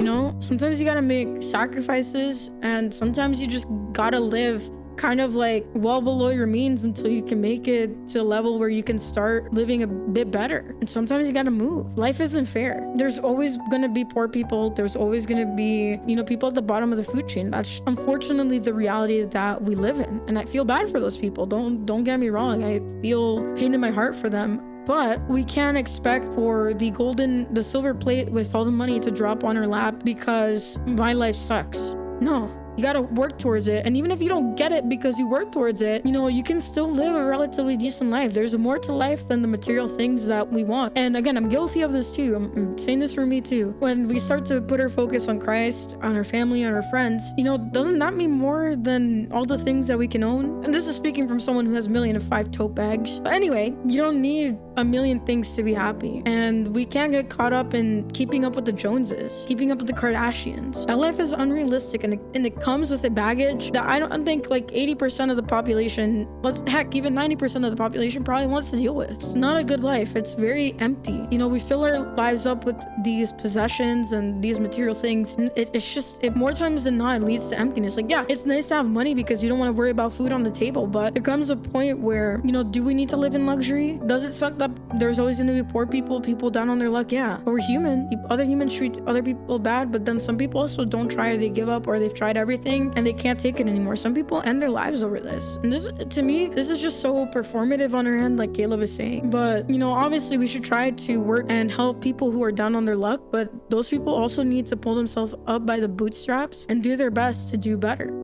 You know, sometimes you gotta make sacrifices, and sometimes you just gotta live kind of like well below your means until you can make it to a level where you can start living a bit better. And sometimes you gotta move. Life isn't fair. There's always gonna be poor people. There's always gonna be, you know, people at the bottom of the food chain. That's unfortunately the reality that we live in. And I feel bad for those people. Don't get me wrong. I feel pain in my heart for them. But we can't expect for the silver plate with all the money to drop on our lap because my life sucks. No. You gotta work towards it. And even if you don't get it because you work towards it, you know, you can still live a relatively decent life. There's more to life than the material things that we want. And again, I'm guilty of this too. I'm saying this for me too. When we start to put our focus on Christ, on our family, on our friends, you know, doesn't that mean more than all the things that we can own? And this is speaking from someone who has 1,000,005 tote bags. But anyway, you don't need 1,000,000 things to be happy. And we can't get caught up in keeping up with the Joneses, keeping up with the Kardashians. That life is unrealistic, and it comes with a baggage that I don't think like 80% of the population, heck, even 90% of the population probably wants to deal with. It's not a good life. It's very empty. You know, we fill our lives up with these possessions and these material things. And it's just, more times than not, it leads to emptiness. Like, yeah, it's nice to have money because you don't want to worry about food on the table, but it comes a point where, you know, do we need to live in luxury? Does it suck that there's always going to be poor people down on their luck? Yeah, but we're human. Other humans treat other people bad, but then some people also don't try, or they give up, or they've tried everything and they can't take it anymore. Some people end their lives over this. And this, to me, this is just so performative on our end, like Caleb is saying. But, you know, obviously we should try to work and help people who are down on their luck, but those people also need to pull themselves up by the bootstraps and do their best to do better.